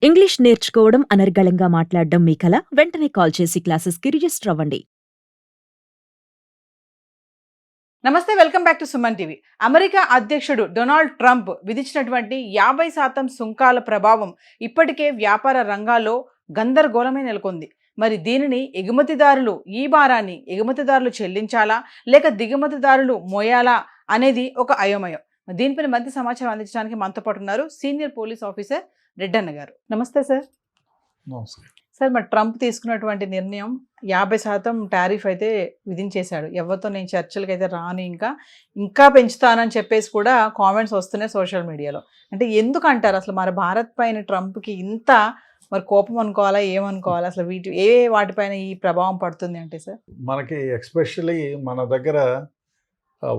English నేర్చుకోవడం అనర్గళంగా మాట్లాడడం మీ కల? వెంటనే కాల్ చేసి క్లాసెస్‌కి రిజిస్టర్ అవ్వండి. నమస్తే, welcome back to Suman TV. America అధ్యక్షుడు డొనాల్డ్ ట్రంప్ విధించినటువంటి 50% సుంకాల ప్రభావం ఇప్పటికే వ్యాపార రంగాల్లో గందరగోళమే నెలకొంది. మరి దీనిని ఈ భారాన్ని ఎగుమతిదారులు చెల్లించాలా లేక దిగుమతిదారులు మోయాలా అనేది ఒక అయోమయం. దీనిపైన మరింత సమాచారం అందించడానికి మనతో పాటు ఉన్నారు సీనియర్ పోలీస్ ఆఫీసర్ రెడ్డన్న గారు. నమస్తే సార్. నమస్కారం. సార్, మరి ట్రంప్ తీసుకున్నటువంటి నిర్ణయం 50% టారిఫ్ అయితే విధించేశాడు. ఎవరితో నేను చర్చలకు అయితే రాను, ఇంకా పెంచుతానని చెప్పేసి కూడా కామెంట్స్ వస్తున్నాయి సోషల్ మీడియాలో. అంటే ఎందుకు అంటారు అసలు మరి భారత్ పైన ట్రంప్కి ఇంత మరి కోపం అనుకోవాలా, ఏమనుకోవాలా? అసలు వాటిపైన ఈ ప్రభావం పడుతుంది అంటే సార్? మనకి ఎస్పెషల్లీ మన దగ్గర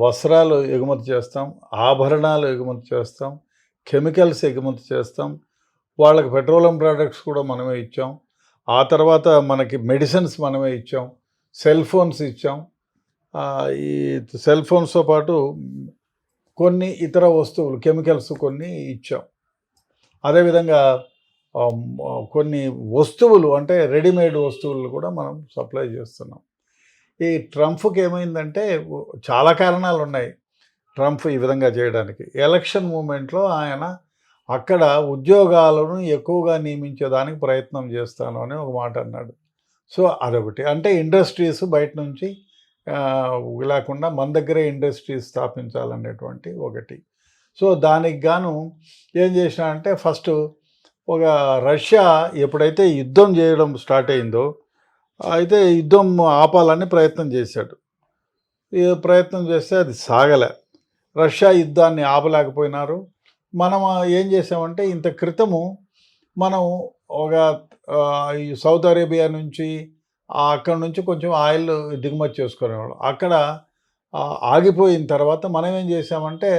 వస్త్రాలు ఎగుమతి చేస్తాం, ఆభరణాలు ఎగుమతి చేస్తాం, కెమికల్స్ ఎగుమతి చేస్తాం, వాళ్ళకి పెట్రోలియం ప్రోడక్ట్స్ కూడా మనమే ఇచ్చాం. ఆ తర్వాత మనకి మెడిసిన్స్ మనమే ఇచ్చాం, సెల్ ఫోన్స్ ఇచ్చాం. ఈ సెల్ ఫోన్స్తో పాటు కొన్ని ఇతర వస్తువులు కెమికల్స్ కొన్ని ఇచ్చాం. అదేవిధంగా కొన్ని వస్తువులు అంటే రెడీమేడ్ వస్తువులు కూడా మనం సప్లై చేస్తున్నాం. ఈ ట్రంప్కి ఏమైందంటే చాలా కారణాలు ఉన్నాయి ట్రంప్ ఈ విధంగా చేయడానికి. ఎలక్షన్ మూమెంట్లో ఆయన అక్కడ ఉద్యోగాలను ఎక్కువగా నియమించేదానికి ప్రయత్నం చేస్తాను అని ఒక మాట అన్నాడు. సో అదొకటి. అంటే ఇండస్ట్రీస్ బయట నుంచి లేకుండా మన దగ్గరే ఇండస్ట్రీస్ స్థాపించాలనేటువంటి ఒకటి. సో దానికి గాను ఏం చేసినా అంటే ఫస్ట్ ఒక రష్యా ఎప్పుడైతే యుద్ధం చేయడం స్టార్ట్ అయిందో అయితే యుద్ధం ఆపాలని ప్రయత్నం చేశాడు. ప్రయత్నం చేస్తే అది సాగలే. రష్యా యుద్ధాన్ని ఆపలేకపోయినారు. మనం ఏం చేసామంటే ఇంత క్రితము మనం ఒక సౌదీ అరేబియా నుంచి అక్కడ నుంచి కొంచెం ఆయిల్ దిగుమతి చేసుకునేవాళ్ళం. అక్కడ ఆగిపోయిన తర్వాత మనం ఏం చేసామంటే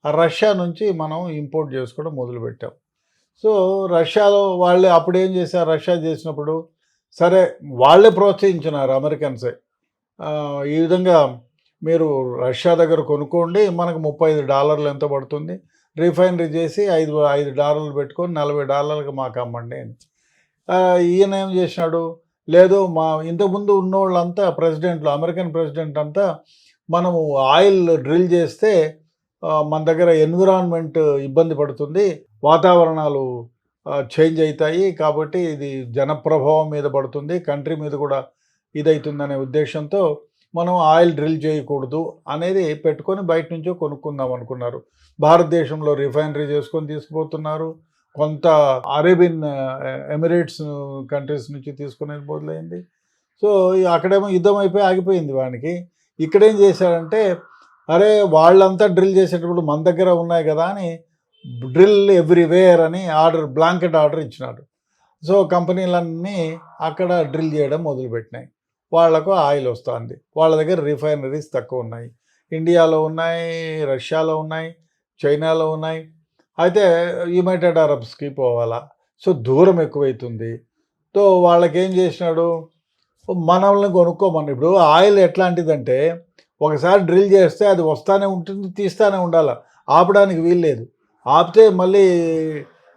రష్యా నుంచి మనం ఇంపోర్ట్ చేసుకోవడం మొదలుపెట్టాం. సో రష్యాలో వాళ్ళే అప్పుడు ఏం చేశారు, రష్యా చేసినప్పుడు సరే వాళ్ళే ప్రోత్సహించినారు అమెరికన్సే. ఈ విధంగా మీరు రష్యా దగ్గర కొనుక్కోండి, మనకు $35 ఎంత పడుతుంది, రిఫైనరీ చేసి $5 పెట్టుకొని $40 మాకు అమ్మండి అని. ఈయన ఏం చేసినాడు, లేదు మా ఇంతకుముందు ఉన్నోళ్ళంతా ప్రెసిడెంట్లు, అమెరికన్ ప్రెసిడెంట్ అంతా మనము ఆయిల్ డ్రిల్ చేస్తే మన దగ్గర ఎన్విరాన్మెంట్ ఇబ్బంది పడుతుంది, వాతావరణాలు చేంజ్ అవుతాయి, కాబట్టి ఇది జనప్రభావం మీద పడుతుంది, కంట్రీ మీద కూడా ఇదవుతుందనే ఉద్దేశంతో మనం ఆయిల్ డ్రిల్ చేయకూడదు అనేది పెట్టుకొని బయట నుంచో కొనుక్కుందాం అనుకున్నారు. భారతదేశంలో రిఫైనరీ చేసుకొని తీసుకుపోతున్నారు. కొంత అరేబియన్ ఎమిరేట్స్ కంట్రీస్ నుంచి తీసుకునేది మొదలైంది. సో అక్కడేమో యుద్ధం అయిపోయి ఆగిపోయింది వానికి. ఇక్కడేం చేశాడంటే అరే వాళ్ళంతా డ్రిల్ చేసేటప్పుడు మన దగ్గర ఉన్నాయి కదా అని డ్రిల్ ఎవ్రీవేర్ అని బ్లాంకెట్ ఆర్డర్ ఇచ్చినాడు. సో కంపెనీలన్నీ అక్కడ డ్రిల్ చేయడం మొదలుపెట్టినాయి. వాళ్లకు ఆయిల్ వస్తుంది. వాళ్ళ దగ్గర రిఫైనరీస్ తక్కువ ఉన్నాయి. ఇండియాలో ఉన్నాయి, రష్యాలో ఉన్నాయి, చైనాలో ఉన్నాయి. అయితే యునైటెడ్ అరబ్స్కి పోవాలా, సో దూరం ఎక్కువైతుంది. సో వాళ్ళకి ఏం చేసినాడు, మనల్ని కొనుక్కోమని. ఇప్పుడు ఆయిల్ ఎట్లాంటిదంటే ఒకసారి డ్రిల్ చేస్తే అది వస్తూనే ఉంటుంది, తీస్తూనే ఉండాలి, ఆపడానికి వీల్లేదు. ఆపితే మళ్ళీ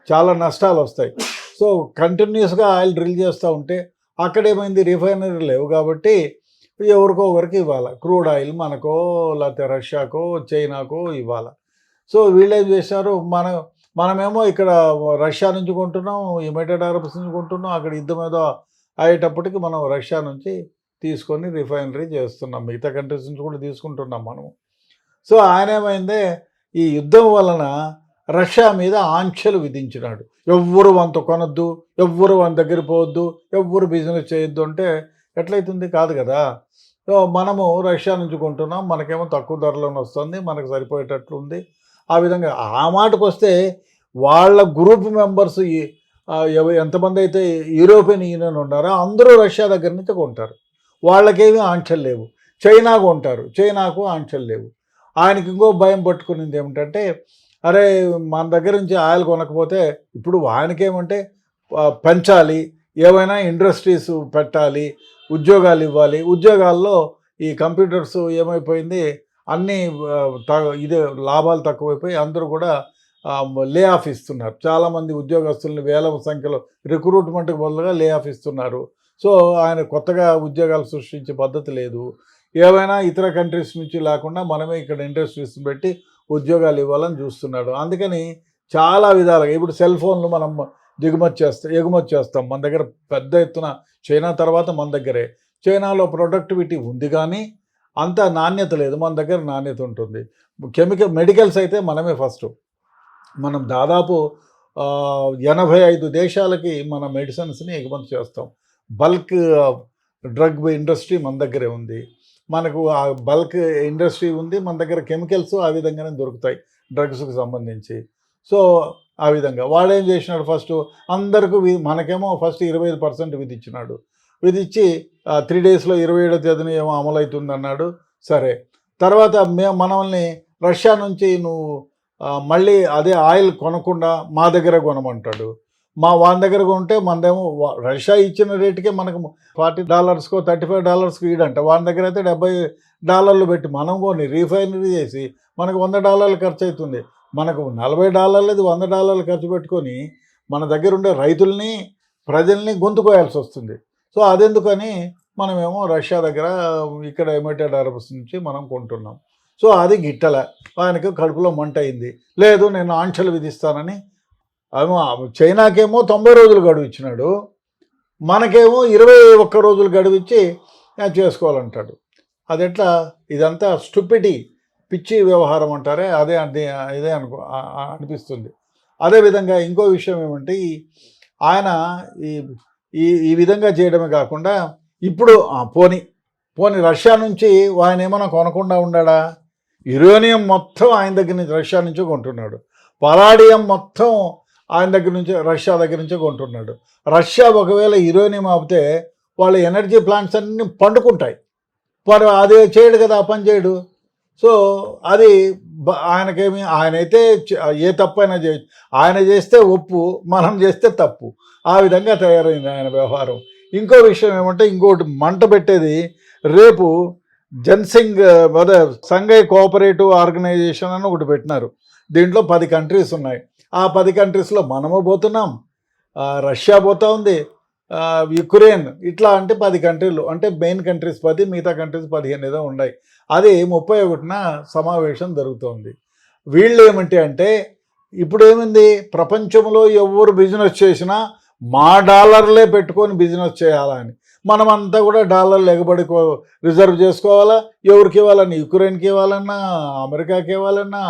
చాలా నష్టాలు వస్తాయి. సో కంటిన్యూస్గా ఆయిల్ డ్రిల్ చేస్తూ ఉంటే అక్కడేమైంది, రిఫైనరీ లేవు కాబట్టి ఎవరికో ఒకరికి ఇవ్వాలి. క్రూడ్ ఆయిల్ మనకో లేకపోతే రష్యాకో చైనాకో ఇవ్వాలి. సో వీళ్ళు ఏం చేశారు, మనమేమో ఇక్కడ రష్యా నుంచి కొంటున్నాం, యునైటెడ్ అరబ్స్ నుంచి కొంటున్నాం, అక్కడ యుద్ధం ఏదో అయ్యేటప్పటికి మనం రష్యా నుంచి తీసుకొని రిఫైనరీ చేస్తున్నాం, మిగతా కంట్రీస్ నుంచి కూడా తీసుకుంటున్నాం మనము. సో ఆయన ఏమైందే ఈ యుద్ధం వలన రష్యా మీద ఆంక్షలు విధించినాడు. ఎవ్వరు వంత కొనొద్దు, ఎవ్వరు మన దగ్గర పోవద్దు, ఎవ్వరు బిజినెస్ చేయొద్దు అంటే ఎట్లయితుంది, కాదు కదా. సో మనము రష్యా నుంచి కొంటున్నాం, మనకేమో తక్కువ ధరలోనే వస్తుంది, మనకు సరిపోయేటట్లు ఉంది. ఆ విధంగా ఆ మాటకు వస్తే వాళ్ళ గ్రూప్ మెంబర్స్ ఎంతమంది అయితే యూరోపియన్ యూనియన్ ఉన్నారో అందరూ రష్యా దగ్గర నుంచి కొంటారు. వాళ్ళకేమీ ఆంక్షలు లేవు. చైనా కొంటారు, చైనాకు ఆంక్షలు లేవు. ఆయనకి ఇంకో భయం పట్టుకునింది ఏమిటంటే అరే మన దగ్గర నుంచి ఆయిల్ కొనకపోతే ఇప్పుడు ఆయనకేమంటే పెంచాలి, ఏమైనా ఇండస్ట్రీస్ పెట్టాలి, ఉద్యోగాలు ఇవ్వాలి. ఉద్యోగాల్లో ఈ కంప్యూటర్స్ ఏమైపోయింది, అన్నీ ఇదే లాభాలు తక్కువైపోయి అందరూ కూడా లే ఆఫ్ ఇస్తున్నారు. చాలామంది ఉద్యోగస్తుల్ని వేల సంఖ్యలో రిక్రూట్మెంట్కి బదులుగా లే ఆఫ్ ఇస్తున్నారు. సో ఆయన కొత్తగా ఉద్యోగాలు సృష్టించే పద్ధతి లేదు. ఏవైనా ఇతర కంట్రీస్ నుంచి లేకుండా మనమే ఇక్కడ ఇండస్ట్రీస్ పెట్టి ఉద్యోగాలు ఇవ్వాలని చూస్తున్నాడు. అందుకని చాలా విధాలుగా ఇప్పుడు సెల్ ఫోన్లు మనం ఎగుమతి చేస్తాం. మన దగ్గర పెద్ద ఎత్తున చైనా తర్వాత మన దగ్గరే. చైనాలో ప్రొడక్టివిటీ ఉంది కానీ అంత నాణ్యత లేదు, మన దగ్గర నాణ్యత ఉంటుంది. మెడికల్స్ అయితే మనమే ఫస్ట్. మనం దాదాపు 85 దేశాలకి మన మెడిసిన్స్ని ఎగుమతి చేస్తాం. బల్క్ డ్రగ్ ఇండస్ట్రీ మన దగ్గరే ఉంది. మనకు ఆ బల్క్ ఇండస్ట్రీ ఉంది, మన దగ్గర కెమికల్స్ ఆ విధంగానే దొరుకుతాయి డ్రగ్స్కి సంబంధించి. సో ఆ విధంగా వాడేం చేసినాడు, ఫస్ట్ అందరికీ మనకేమో ఫస్ట్ 25% విధించినాడు. విధించి 3 డేస్లో 27వ తేదీన ఏమో అమలవుతుంది అన్నాడు. సరే, తర్వాత మనల్ని రష్యా నుంచి నువ్వు మళ్ళీ అదే ఆయిల్ కొనకుండా మా దగ్గర కొనమంటాడు. వాని దగ్గర కొంటే మనదేమో రష్యా ఇచ్చిన రేటుకే మనకు $40కో $35కో ఈడంట. వాని దగ్గర అయితే $70 పెట్టి మనం కొని రీఫైనరీ చేసి మనకు $100 ఖర్చు అవుతుంది. మనకు $40 లేదు, $100 ఖర్చు పెట్టుకొని మన దగ్గర ఉండే రైతుల్ని ప్రజల్ని గొంతుకోయాల్సి వస్తుంది. సో అదెందుకని మనమేమో రష్యా దగ్గర ఇక్కడ యునైటెడ్ అరబ్స్ నుంచి మనం కొంటున్నాం. సో అది గిట్టలే, ఆయనకు కడుపులో మంట అయింది. లేదు నేను ఆంక్షలు విధిస్తానని చైనాకేమో 90 రోజులు గడువు ఇచ్చినాడు, మనకేమో 21 రోజులు గడువు ఇచ్చి చేసుకోవాలంటాడు. అది ఎట్లా? ఇదంతా స్టూపిటీ, పిచ్చి వ్యవహారం అంటారే, ఇదే అనిపిస్తుంది. అదేవిధంగా ఇంకో విషయం ఏమంటే ఆయన ఈ విధంగా చేయడమే కాకుండా ఇప్పుడు పోనీ రష్యా నుంచి ఆయన ఏమైనా కొనకుండా ఉన్నాడా? యురేనియం మొత్తం ఆయన దగ్గర నుంచి రష్యా నుంచే కొంటున్నాడు. పలాడియం మొత్తం ఆయన దగ్గర నుంచి రష్యా దగ్గర నుంచే కొంటున్నాడు. రష్యా ఒకవేళ యురేనియం ఆపితే వాళ్ళ ఎనర్జీ ప్లాంట్స్ అన్నీ పండుకుంటాయి. మరి అదే చేయడు కదా, ఆ పని చేయడు. సో అది ఆయనకేమి, ఆయనైతే ఏ తప్పైనా చేయొచ్చు. ఆయన చేస్తే ఒప్పు, మనం చేస్తే తప్పు. ఆ విధంగా తయారైంది ఆయన వ్యవహారం. ఇంకో విషయం ఏమంటే, ఇంకోటి మంట పెట్టేది, రేపు జన్సింగ్ సంఘై కోఆపరేటివ్ ఆర్గనైజేషన్ అని ఒకటి పెట్టినారు. దీంట్లో 10 కంట్రీస్ ఉన్నాయి. ఆ 10 కంట్రీస్లో మనము పోతున్నాం, రష్యా పోతా ఉంది, యుక్రెయిన్, ఇట్లా అంటే 10 కంట్రీలు, అంటే మెయిన్ కంట్రీస్ 10, మిగతా కంట్రీస్ 15 ఏదో ఉన్నాయి. అది 31న సమావేశం జరుగుతోంది. వీళ్ళు ఏమంటే అంటే ఇప్పుడు ఏమైంది, ప్రపంచంలో ఎవరు బిజినెస్ చేసినా మా డాలర్లే పెట్టుకొని బిజినెస్ చేయాలని, మనమంతా కూడా డాలర్లు ఎగబడి రిజర్వ్ చేసుకోవాలా. ఎవరికి ఇవ్వాలన్నా, యుక్రెయిన్కి ఇవ్వాలన్నా, అమెరికాకి ఇవ్వాలన్నా,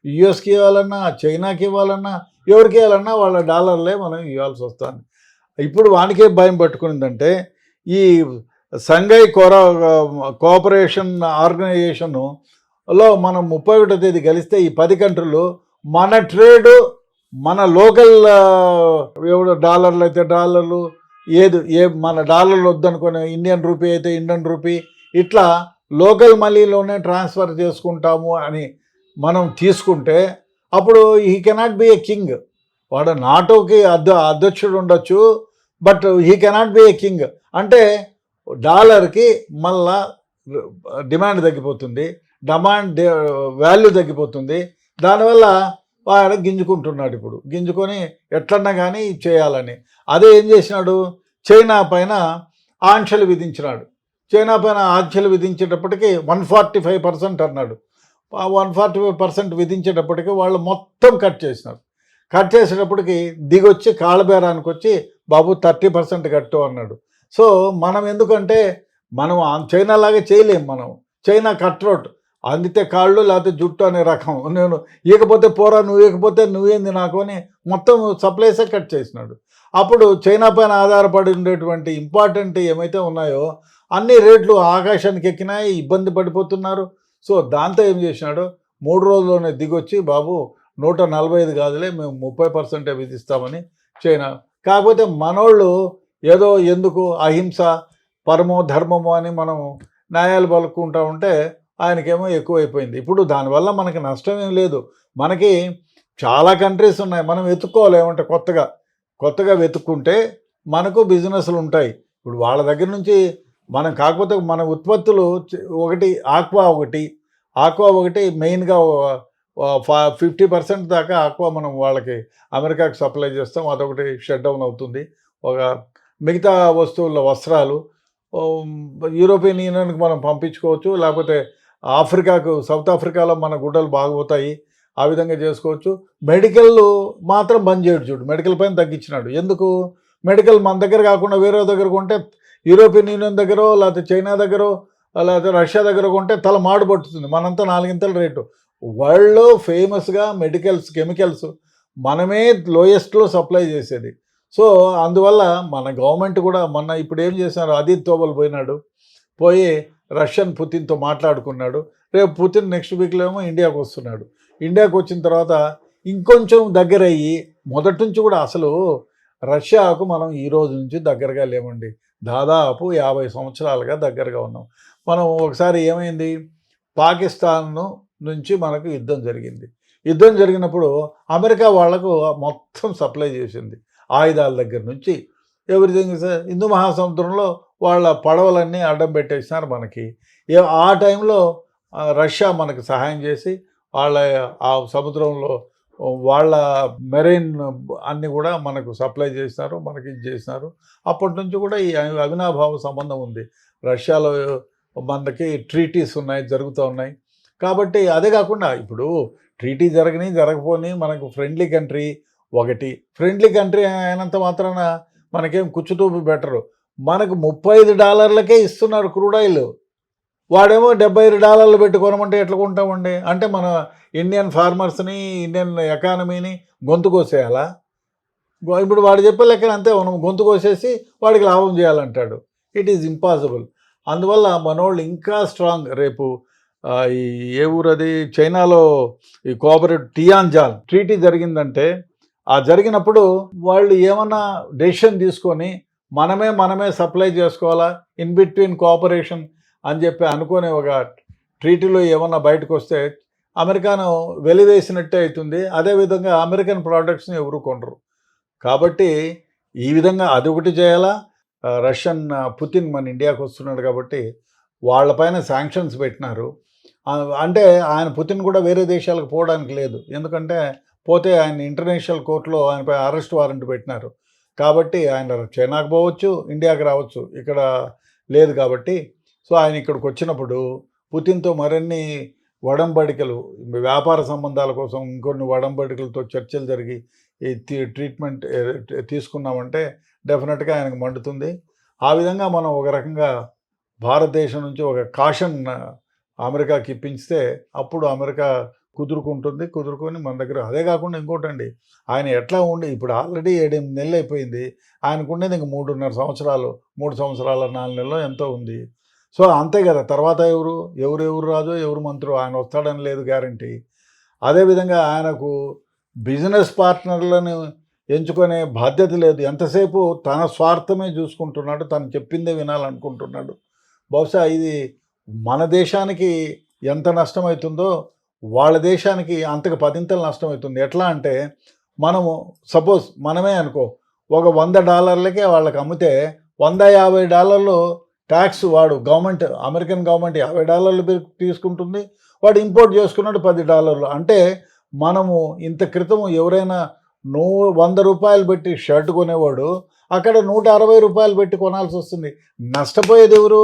యుఎస్కి ఇవ్వాలన్నా, చైనాకి ఇవ్వాలన్నా, ఎవరికి ఇవ్వాలన్నా వాళ్ళ డాలర్లే మనం ఇవ్వాల్సి వస్తుంది. ఇప్పుడు వానికే భయం పట్టుకునిందంటే, ఈ సంఘై కోఆపరేషన్ ఆర్గనైజేషన్లో మనం 31వ తేదీ కలిస్తే ఈ 10 కంట్రీలు మన ట్రేడు, మన లోకల్ డాలర్లు అయితే డాలర్లు, మన డాలర్లు వద్దనుకునే ఇండియన్ రూపీ అయితే ఇండియన్ రూపీ, ఇట్లా లోకల్ మనీలోనే ట్రాన్స్ఫర్ చేసుకుంటాము అని మనం తీసుకుంటే అప్పుడు he cannot be a king. వాడు నాటోకి అధ్యక్షుడు ఉండొచ్చు, but he cannot be a king. అంటే డాలర్కి మళ్ళా డిమాండ్ తగ్గిపోతుంది, వాల్యూ తగ్గిపోతుంది. దానివల్ల వాడు గింజుకుంటున్నాడు. ఇప్పుడు గింజుకొని ఎట్లన్నా కానీ చేయాలని. అదే ఏం చేసినాడు, చైనా పైన ఆంక్షలు విధించినాడు. చైనా పైన ఆంక్షలు విధించేటప్పటికి 145% అన్నాడు. 145% విధించేటప్పటికి వాళ్ళు మొత్తం కట్ చేసినారు. కట్ చేసేటప్పటికి దిగొచ్చి కాళ్ళబేరానికి వచ్చి బాబు 30% కట్టు అన్నాడు. సో మనం ఎందుకంటే మనం చైనా లాగా చేయలేం. మనం చైనా కట్ రోట్, అందితే కాళ్ళు లేకపోతే జుట్టు అనే రకం. నేను ఇకపోతే పోరా, నువ్వు ఇకపోతే నువ్వేంది నాకు అని మొత్తం సప్లైసే కట్ చేసినాడు. అప్పుడు చైనా పైన ఆధారపడి ఉండేటువంటి ఇంపార్టెంట్ ఏమైతే ఉన్నాయో అన్ని రేట్లు ఆకాశానికి ఎక్కినాయి, ఇబ్బంది పడిపోతున్నారు. సో దాంతో ఏం చేసినాడు, 3 రోజుల్లోనే దిగొచ్చి బాబు 145 కాదులే, మేము 30% విధిస్తామని చైనా. కాకపోతే మనోళ్ళు ఏదో ఎందుకు అహింస పరమో ధర్మమో అని మనం న్యాయాలు పలుకుంటూ ఉంటే ఆయనకేమో ఎక్కువైపోయింది. ఇప్పుడు దానివల్ల మనకి నష్టం ఏం లేదు. మనకి చాలా కంట్రీస్ ఉన్నాయి, మనం వెతుక్కోవాలి. ఏమంటే కొత్తగా వెతుక్కుంటే మనకు బిజినెస్లు ఉంటాయి. ఇప్పుడు వాళ్ళ దగ్గర నుంచి మనం, కాకపోతే మన ఉత్పత్తులు ఒకటి ఆక్వా ఒకటి మెయిన్గా 50% దాకా ఆక్వా మనం వాళ్ళకి అమెరికాకి సప్లై చేస్తాం, అదొకటి షట్ డౌన్ అవుతుంది. ఒక మిగతా వస్తువుల వస్త్రాలు యూరోపియన్ యూనియన్కి మనం పంపించుకోవచ్చు, లేకపోతే ఆఫ్రికాకు, సౌత్ ఆఫ్రికాలో మన గుడ్డలు బాగుపోతాయి, ఆ విధంగా చేసుకోవచ్చు. మెడికల్ మాత్రం బంద్ చేయడు చూడు, మెడికల్ పైన తగ్గించినాడు. ఎందుకు? మెడికల్ మన దగ్గర కాకుండా వేరే దగ్గర కొంటే, యూరోపియన్ యూనియన్ దగ్గర, లేకపోతే చైనా దగ్గర, లేకపోతే రష్యా దగ్గర కొంటే తల మాడు పట్టుతుంది, మనంతా 4 ఇంతల రేటు. వరల్డ్లో ఫేమస్గా మెడికల్స్, కెమికల్స్ మనమే లోయెస్ట్లో సప్లై చేసేది. సో అందువల్ల మన గవర్నమెంట్ కూడా మొన్న ఇప్పుడు ఏం చేశారు, అదిత్ తోబల్ పోయి రష్యన్ పుతిన్తో మాట్లాడుకున్నాడు. రేపు పుతిన్ నెక్స్ట్ వీక్లో ఏమో ఇండియాకు వస్తున్నాడు. ఇండియాకు వచ్చిన తర్వాత ఇంకొంచెం దగ్గర అయ్యి, మొదటి నుంచి కూడా అసలు రష్యాకు మనం ఈ రోజు నుంచి దగ్గరగా లేమండి, దాదాపు 50 సంవత్సరాలుగా దగ్గరగా ఉన్నాం. మనం ఒకసారి ఏమైంది, పాకిస్తాన్ నుంచి మనకు యుద్ధం జరిగింది. యుద్ధం జరిగినప్పుడు అమెరికా వాళ్లకు మొత్తం సప్లై చేసింది, ఆయుధాల దగ్గర నుంచి ఎవ్రీథింగ్. హిందూ మహాసముద్రంలో వాళ్ళ పడవలన్నీ అడ్డం పెట్టేసినారు మనకి. ఆ టైంలో రష్యా మనకు సహాయం చేసి వాళ్ళ ఆ సముద్రంలో వాళ్ళ మెరైన్ అన్నీ కూడా మనకు సప్లై చేసినారు, మనకి ఇది చేసినారు. అప్పటి నుంచి కూడా ఈ అవినాభావ సంబంధం ఉంది. రష్యాలో మనకి ట్రీటీస్ ఉన్నాయి, జరుగుతూ ఉన్నాయి. కాబట్టి అదే కాకుండా ఇప్పుడు ట్రీటీ జరగకపోని మనకు ఫ్రెండ్లీ కంట్రీ ఒకటి. ఫ్రెండ్లీ కంట్రీ అయినంత మాత్రాన మనకేం కుచ్చుతూపు బెటరు. మనకు $35 ఇస్తున్నారు క్రూడ్ ఆయిల్, వాడేమో $75 పెట్టి కొనమంటే ఎట్లా కొంటామండి? అంటే మన ఇండియన్ ఫార్మర్స్ని, ఇండియన్ ఎకానమీని గొంతు కోసేయాలా? ఇప్పుడు వాడు చెప్పే లెక్కన అంతే, మనం గొంతు కోసేసి వాడికి లాభం చేయాలంటాడు. It is impossible. అందువల్ల మనోళ్ళు ఇంకా స్ట్రాంగ్. రేపు ఈ ఏ ఊరది, చైనాలో ఈ కోఆపరేటివ్ టియాన్జాన్ ట్రీటీ జరిగిందంటే, ఆ జరిగినప్పుడు వాళ్ళు ఏమన్నా డెసిషన్ తీసుకొని మనమే సప్లై చేసుకోవాలా, ఇన్ బిట్వీన్ కోఆపరేషన్ అని చెప్పి అనుకునే ఒక ట్రీటీలో ఏమన్నా బయటకు వస్తే అమెరికాను వెలివేసినట్టే అవుతుంది. అదేవిధంగా అమెరికన్ ప్రోడక్ట్స్ని ఎవరు కొనరు. కాబట్టి ఈ విధంగా అది ఒకటి చేయాలా. రష్యన్ పుతిన్ మన ఇండియాకు వస్తున్నాడు కాబట్టి వాళ్ళపైన శాంక్షన్స్ పెట్టినారు. అంటే ఆయన పుతిన్ కూడా వేరే దేశాలకు పోవడానికి లేదు, ఎందుకంటే పోతే ఆయన ఇంటర్నేషనల్ కోర్టులో ఆయనపై అరెస్ట్ వారెంట్ పెట్టినారు. కాబట్టి ఆయన చైనాకు పోవచ్చు, ఇండియాకి రావచ్చు, ఇక్కడ లేదు కాబట్టి. సో ఆయన ఇక్కడికి వచ్చినప్పుడు పుతిన్తో మరిన్ని వడంబడికలు, వ్యాపార సంబంధాల కోసం ఇంకొన్ని వడంబడికలతో చర్చలు జరిగి ఈ ట్రీట్మెంట్ తీసుకున్నామంటే డెఫినెట్గా ఆయనకు మండుతుంది. ఆ విధంగా మనం ఒక రకంగా భారతదేశం నుంచి ఒక కాషన్ అమెరికాకి ఇప్పించితే అప్పుడు అమెరికా కుదురుకొని మన దగ్గర. అదే కాకుండా ఇంకోటండి, ఆయన ఎట్లా ఉండి ఇప్పుడు ఆల్రెడీ 7-8 నెలలు అయిపోయింది, ఆయనకుండేది ఇంక 3.5 సంవత్సరాలు, 3 సంవత్సరాల 4 నెలలు ఎంతో ఉంది. సో అంతే కదా, తర్వాత ఎవరు రాజో ఎవరు మంత్రో, ఆయన వస్తాడని లేదు గ్యారంటీ. అదేవిధంగా ఆయనకు బిజినెస్ పార్ట్నర్లను ఎంచుకునే బాధ్యత లేదు. ఎంతసేపు తన స్వార్థమే చూసుకుంటున్నాడు, తను చెప్పిందే వినాలనుకుంటున్నాడు. బహుశా ఇది మన దేశానికి ఎంత నష్టమవుతుందో వాళ్ళ దేశానికి అంతకు 10 నష్టమవుతుంది. ఎట్లా అంటే, మనము సపోజ్ మనమే అనుకో, ఒక $100 వాళ్ళకి అమ్మితే $150 ట్యాక్స్ వాడు గవర్నమెంట్, అమెరికన్ గవర్నమెంట్ $50 తీసుకుంటుంది, వాడు ఇంపోర్ట్ చేసుకున్నాడు $10. అంటే మనము ఇంత క్రితం ఎవరైనా $100 పెట్టి షర్ట్ కొనేవాడు అక్కడ $160 పెట్టి కొనాల్సి వస్తుంది. నష్టపోయేది ఎవరు?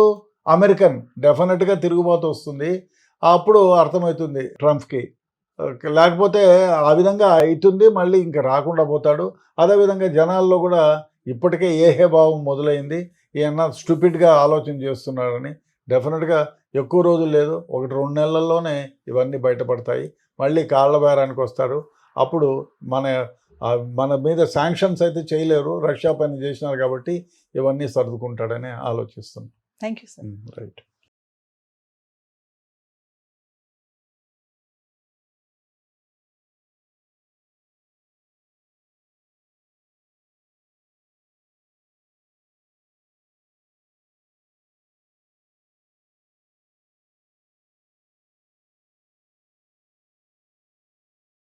అమెరికన్. డెఫినెట్గా తిరుగుబాటు వస్తుంది. అప్పుడు అర్థమవుతుంది ట్రంప్కి. లేకపోతే ఆ విధంగా అవుతుంది, మళ్ళీ ఇంకా రాకుండా పోతాడు. అదేవిధంగా జనాల్లో కూడా ఇప్పటికే ఏహే భావం మొదలైంది, ఈయన స్టూపిడ్గా ఆలోచన చేస్తున్నాడని. డెఫినెట్గా ఎక్కువ రోజులు లేదు, 1-2 నెలల్లోనే ఇవన్నీ బయటపడతాయి. మళ్ళీ కాళ్ళ బేరానికి వస్తారు. అప్పుడు మన మీద శాంక్షన్స్ అయితే చేయలేరు, రష్యా పని చేసినారు కాబట్టి ఇవన్నీ సర్దుకుంటాడని ఆలోచిస్తున్నాను. Thank you sir. రైట్.